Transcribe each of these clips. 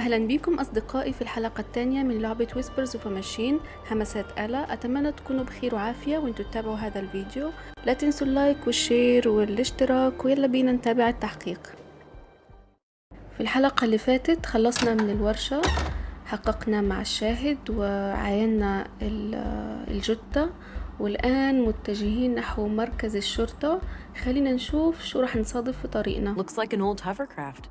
أهلا بكم أصدقائي في الحلقة الثانية من لعبة ويسبرز اوف ماشين همسات آلة. أتمنى تكونوا بخير وعافية وانتوا تتابعوا هذا الفيديو. لا تنسوا اللايك والشير والاشتراك، ويلا بينا نتابع التحقيق. في الحلقة اللي فاتت خلصنا من الورشة، حققنا مع الشاهد وعاينا الجثة، والآن متجهين نحو مركز الشرطة. خلينا نشوف شو راح نصادف في طريقنا. Looks like an old hovercraft.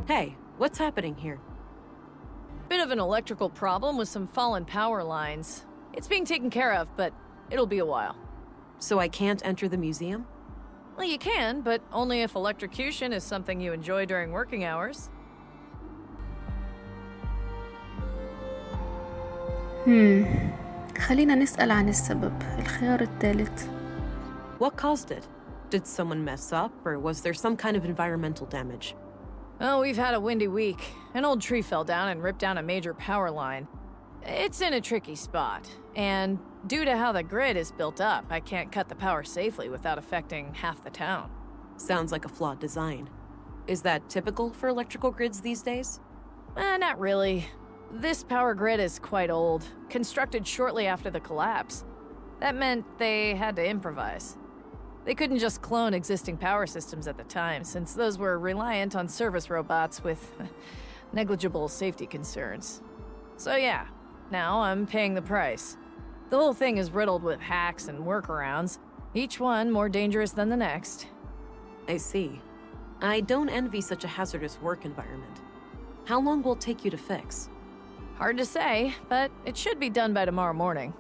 Hey, what's happening here? Bit of an electrical problem with some fallen power lines. It's being taken care of, but it'll be a while. So I can't enter the museum? Well, you can, but only if electrocution is something you enjoy during working hours. خلينا نسأل عن السبب، الخيار الثالث. What caused it? Did someone mess up, or was there some kind of environmental damage? Oh, we've had a windy week. An old tree fell down and ripped down a major power line. It's in a tricky spot, and due to how the grid is built up, I can't cut the power safely without affecting half the town. Sounds like a flawed design. Is that typical for electrical grids these days? Not really. This power grid is quite old, constructed shortly after the collapse. That meant they had to improvise. They couldn't just clone existing power systems at the time, since those were reliant on service robots with negligible safety concerns. So yeah, now I'm paying the price. The whole thing is riddled with hacks and workarounds, each one more dangerous than the next. I see. I don't envy such a hazardous work environment. How long will it take you to fix? Hard to say, but it should be done by tomorrow morning.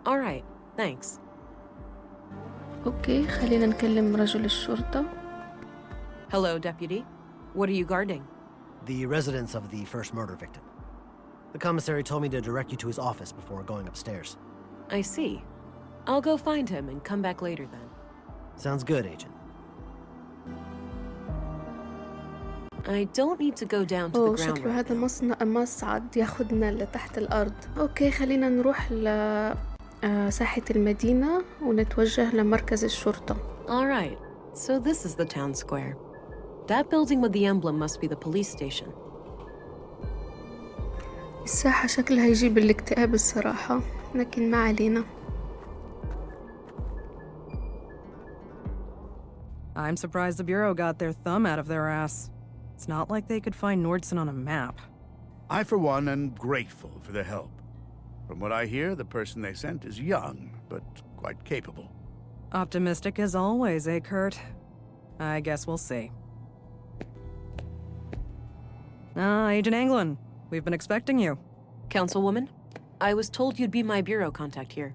All right, thanks. أوكي، خلينا نكلم رجل الشرطة. Hello, deputy. What are you guarding? The residence of the first murder victim. The commissary told me to direct you to his office before going upstairs. I see. I'll go find him and come back later then. Sounds good, Agent. I don't need to go down to the ground شكله right هذا مصعد ياخدنا لتحت الأرض. أوكي، خلينا نروح ساحة المدينة ونتوجه لمركز الشرطة. All right, so this is the town square. That building with the emblem must be the police station. الساحة شكلها يجيب الاكتئاب الصراحة، لكن ما علينا. I'm surprised the Bureau got their thumb out of their ass. It's not like they could find Nordson on a map. I, for one, am grateful for the help. From what I hear, the person they sent is young, but quite capable. Optimistic as always, eh, Kurt? I guess we'll see. Agent Anglin, we've been expecting you. Councilwoman, I was told you'd be my bureau contact here.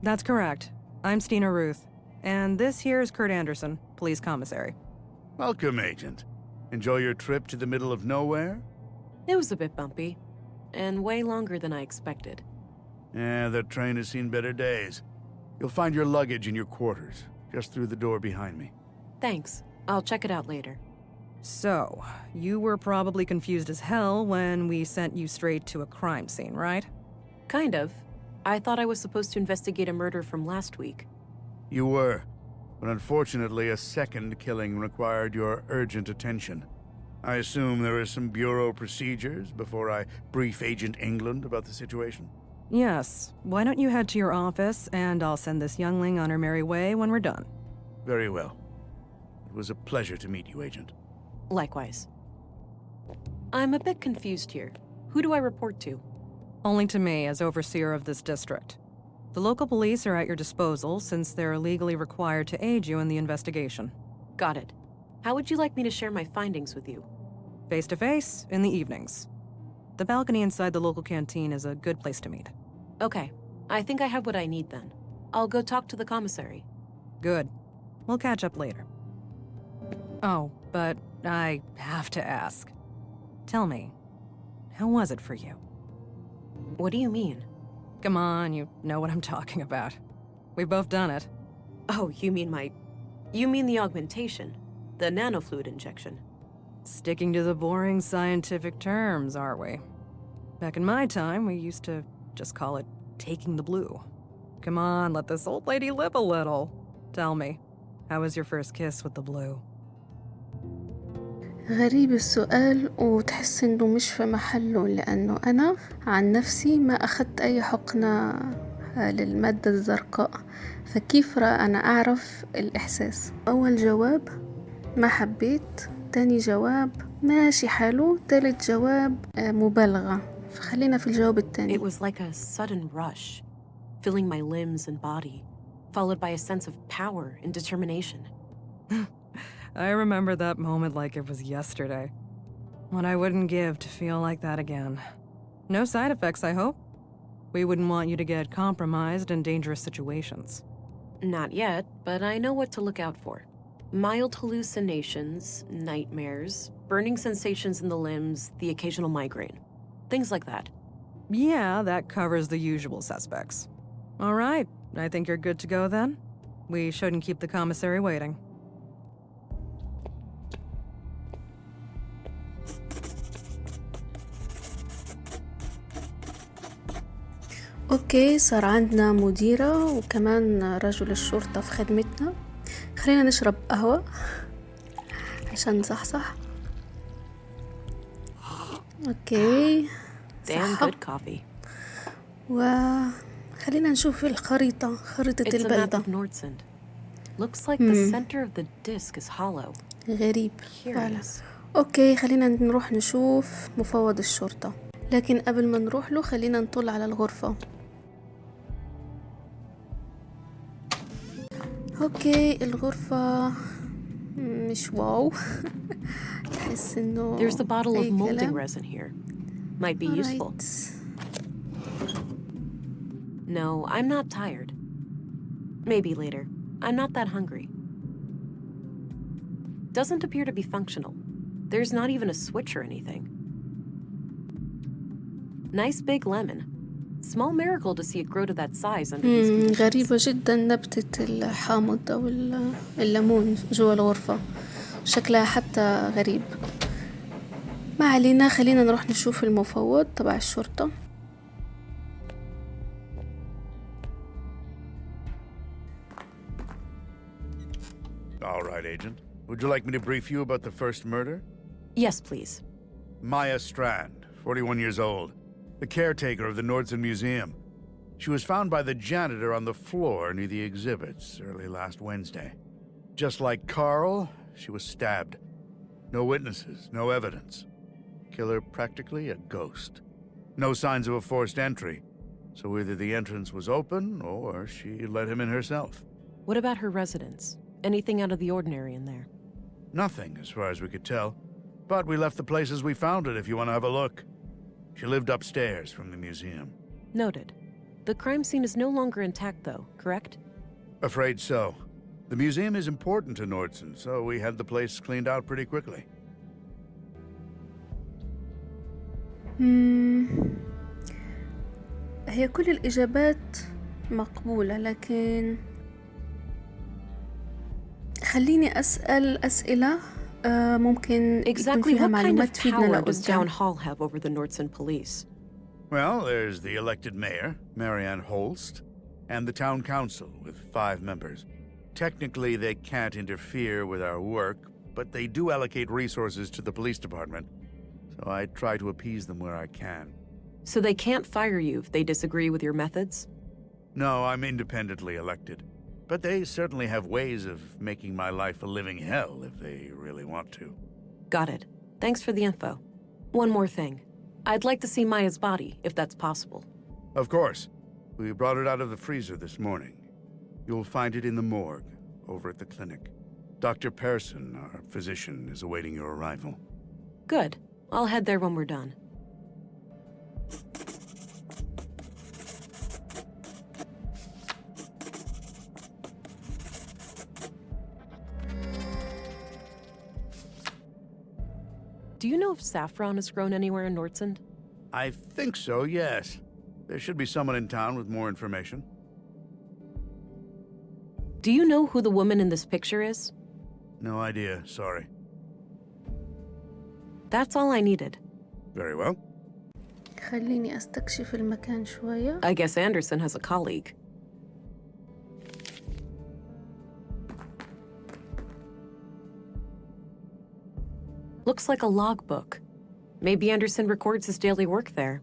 That's correct. I'm Stina Ruth, and this here is Kurt Anderson, police commissary. Welcome, Agent. Enjoy your trip to the middle of nowhere? It was a bit bumpy, and way longer than I expected. Yeah, that train has seen better days. You'll find your luggage in your quarters, just through the door behind me. Thanks. I'll check it out later. So, you were probably confused as hell when we sent you straight to a crime scene, right? Kind of. I thought I was supposed to investigate a murder from last week. You were, but unfortunately a second killing required your urgent attention. I assume there are some bureau procedures before I brief Agent England about the situation? Yes. Why don't you head to your office, and I'll send this youngling on her merry way when we're done. Very well. It was a pleasure to meet you, Agent. Likewise. I'm a bit confused here. Who do I report to? Only to me, as overseer of this district. The local police are at your disposal, since they're legally required to aid you in the investigation. Got it. How would you like me to share my findings with you? Face-to-face, in the evenings. The balcony inside the local canteen is a good place to meet. Okay. I think I have what I need then. I'll go talk to the commissary. Good. We'll catch up later. Oh, but I have to ask. Tell me, how was it for you? What do you mean? Come on, you know what I'm talking about. We've both done it. Oh, you mean the augmentation? The nanofluid injection? Sticking to the boring scientific terms, aren't we? Back in my time, we used to just call it taking the blue. Come on, let this old lady live a little. Tell me, how was your first kiss with the blue? غريب السؤال وتحس إنه مش في محله، لأنه أنا عن نفسي ما أخدت أي حقنة للمادة الزرقاء، فكيف أنا أعرف الإحساس؟ أول جواب ما حبيت، تاني جواب ماشي حاله، تالت جواب مبالغة، فخلينا في الجواب التاني. It was like a sudden rush, filling my limbs and body, followed by a sense of power and determination. I remember that moment like it was yesterday. What I wouldn't give to feel like that again. No side effects, I hope? We wouldn't want you to get compromised in dangerous situations. Not yet, but I know what to look out for. Mild hallucinations, nightmares, burning sensations in the limbs, the occasional migraine. Things like that. Yeah, that covers the usual suspects. All right, I think you're good to go then. We shouldn't keep the commissary waiting. اوكي، صار عندنا مديرة وكمان رجل الشرطة في خدمتنا. خلينا نشرب قهوة عشان نصحصح. اوكي، Damn صحة. good coffee. وخلينا نشوف الخريطة، خريطة It's a map البلدة. of Nordsund. Looks like the center of the disc is hollow. غريب فعلا. Curious. اوكي، خلينا نروح نشوف مفوض الشرطة، لكن قبل ما نروح له خلينا نطل على الغرفة. اوكي، الغرفة مش واو. تحس انه There's a bottle of أي molding كلام. resin here. Might be useful. Alright. No, I'm not tired. Maybe later. I'm not that hungry. Doesn't appear to be functional. There's not even a switch or anything. Nice big lemon. Small miracle to see it grow to that size under these conditions. غريبة جدا نبتة الحامض أو الليمون جوا الغرفة، شكلها حتى غريب. ما علينا، خلينا نروح نشوف المفوض تبع الشرطة. All right, Agent. Would you like me to brief you about the first murder? Yes, please. Maya Strand, 41 years old, the caretaker of the Nordsen Museum. She was found by the janitor on the floor near the exhibits early last Wednesday. Just like Carl, she was stabbed. No witnesses, no evidence. Killer practically a ghost. No signs of a forced entry, so either the entrance was open or she let him in herself. What about her residence? Anything out of the ordinary in there? Nothing, as far as we could tell. But we left the place as we found it if you want to have a look. She lived upstairs from the museum. Noted. The crime scene is no longer intact, though, correct? Afraid so. The museum is important to Nordsen, so we had the place cleaned out pretty quickly. هي كل الإجابات مقبولة، لكن خليني أسأل أسئلة ممكن يكون Exactly فيها what kind معلومات of تفيدنا power does Town لقدام. Hall have over the Nordsen police? Well, there's the elected mayor, Marianne Holst, and the town council with 5 members. Technically, they can't interfere with our work, but they do allocate resources to the police department, so I try to appease them where I can. So they can't fire you if they disagree with your methods? No, I'm independently elected, but they certainly have ways of making my life a living hell if they really want to. Got it. Thanks for the info. One more thing. I'd like to see Maya's body, if that's possible. Of course. We brought it out of the freezer this morning. You'll find it in the morgue, over at the clinic. Dr. Persson, our physician, is awaiting your arrival. Good. I'll head there when we're done. Do you know if saffron is grown anywhere in Nordsund? I think so, yes. There should be someone in town with more information. Do you know who the woman in this picture is? No idea, sorry. That's all I needed. Very well. خليني أستكشف المكان شوية. I guess Anderson has a colleague. Looks like a logbook. Maybe Anderson records his daily work there.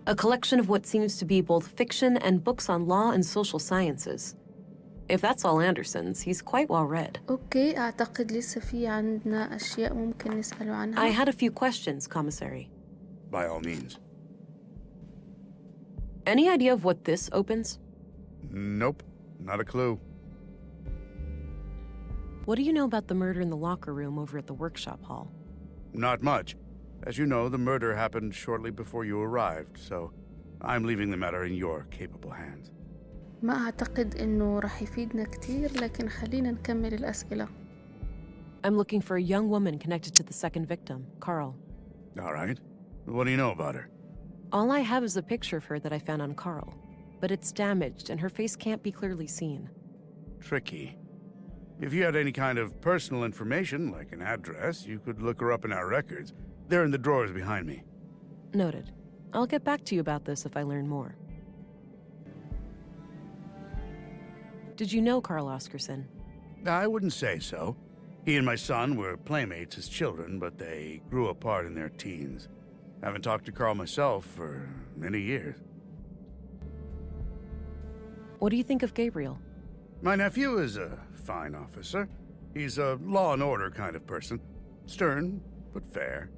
A collection of what seems to be both fiction and books on law and social sciences. If that's all Anderson's, he's quite well read. أوكي، أعتقد لسه في عندنا أشياء ممكن نسأله عنها. I had a few questions, Commissary. By all means. Any idea of what this opens? Nope, not a clue. What do you know about the murder in the locker room over at the workshop hall? Not much. As you know, the murder happened shortly before you arrived, so I'm leaving the matter in your capable hands. ما أعتقد إنه راح يفيدنا كتير، لكن خلينا نكمل الأسئلة. I'm looking for a young woman connected to the second victim, Carl. All right. What do you know about her? All I have is a picture of her that I found on Carl, but it's damaged and her face can't be clearly seen. Tricky. If you had any kind of personal information, like an address, you could look her up in our records. They're in the drawers behind me. Noted. I'll get back to you about this if I learn more. Did you know Carl Oscarson? I wouldn't say so. He and my son were playmates as children, but they grew apart in their teens. Haven't talked to Carl myself for many years. What do you think of Gabriel? My nephew is a fine officer. He's a law and order kind of person. Stern, but fair.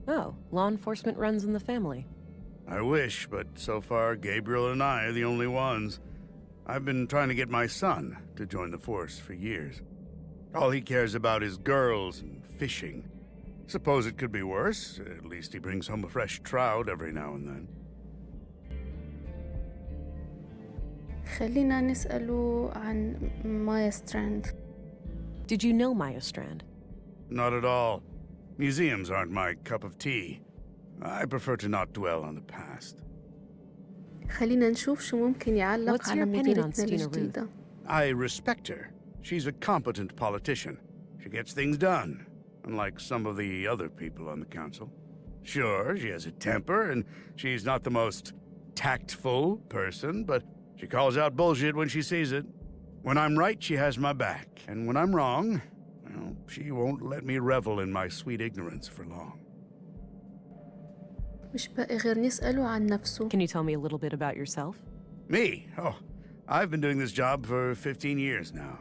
Oh, law enforcement runs in the family. I wish, but so far Gabriel and I are the only ones. I've been trying to get my son to join the force for years. All he cares about is girls and fishing. Suppose it could be worse. At least he brings home a fresh trout every now and then. خلينا نسأله عن مايا ستراند. Did you know Maya Strand? Not at all. Museums aren't my cup of tea. I prefer to not dwell on the past. خلينا نشوف شو ممكن يعلق What's على your opinion on مديرتنا Stina Ruth? الجديدة. I respect her. She's a competent politician. She gets things done, unlike some of the other people on the council. Sure, she has a temper, and she's not the most tactful person, but she calls out bullshit when she sees it. When I'm right, she has my back, and when I'm wrong, well, she won't let me revel in my sweet ignorance for long. مش باقي غير نسأله عن نفسه. Can you tell me a little bit about yourself? Me? Oh, I've been doing this job for 15 years now.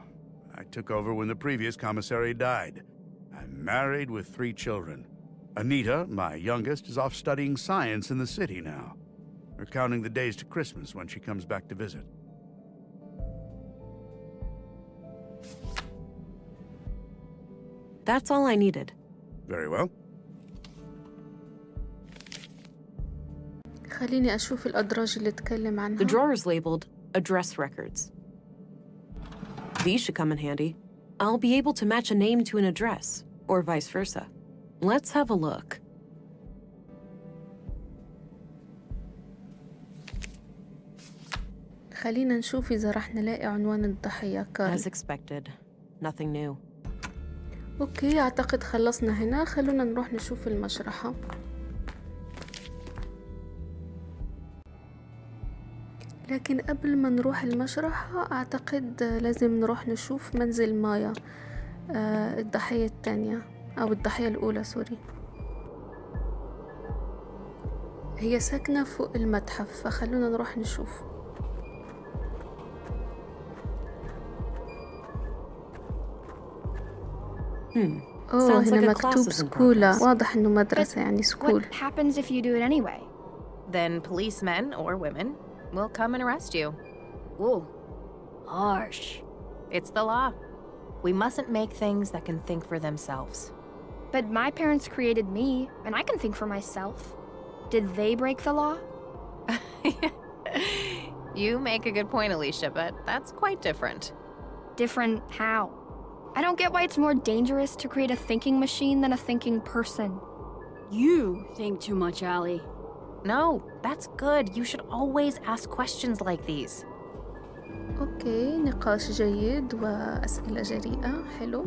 I took over when the previous commissary died. I'm married with 3 children. Anita, my youngest, is off studying science in the city now. We're counting the days to Christmas when she comes back to visit. That's all I needed. Very well. خليني أشوف الأدراج اللي تكلم The عنها. drawer is labeled Address Records. These should come in handy. I'll be able to match a name to an address, or vice versa. Let's have a look. خلينا نشوف إذا رح نلاقي عنوان الضحية كارل. As expected, nothing new. أوكي، أعتقد خلصنا هنا. خلونا نروح نشوف المشرحة. لكن قبل ما نروح المشرحة أعتقد لازم نروح نشوف منزل مايا، الضحية الثانية أو الضحية الأولى، سوري. هي ساكنة فوق المتحف، فخلونا نروح نشوف. Sounds like هنا a class مكتوب is in سكولة. progress. واضح إنه مدرسة يعني سكول. What happens if you do it anyway? Then policemen or women will come and arrest you. Ooh, harsh. It's the law. We mustn't make things that can think for themselves. But my parents created me, and I can think for myself. Did they break the law? You make a good point, Alicia, but that's quite different. Different how? I don't get why it's more dangerous to create a thinking machine than a thinking person. You think too much, Allie. No, that's good. You should always ask questions like these. أوكي، نقاش جيد وأسئلة جريئة. حلو.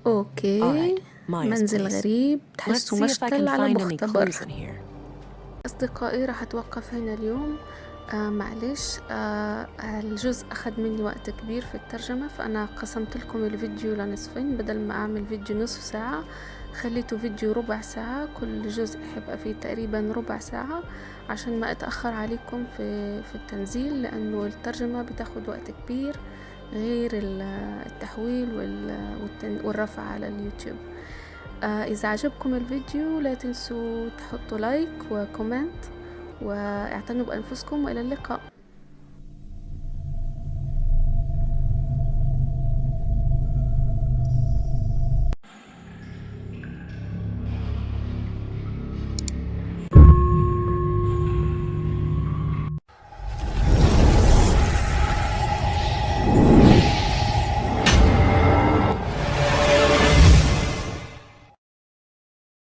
أوكي، All right, Maya's منزل place. غريب، Let's تحسه see if I can مشتل على find any مختبر. clues in here. أصدقائي راح أتوقف هنا اليوم. معلش، الجزء أخذ مني وقت كبير في الترجمة، فأنا قسمت لكم الفيديو لنصفين. بدل ما أعمل فيديو نصف ساعة خليته فيديو ربع ساعة، كل جزء حيبقى فيه تقريبا ربع ساعة عشان ما أتأخر عليكم في التنزيل، لأنه الترجمة بتاخد وقت كبير غير التحويل والرفع على اليوتيوب. إذا عجبكم الفيديو لا تنسوا تحطوا لايك وكومنت، واعتنوا بأنفسكم، وإلى اللقاء.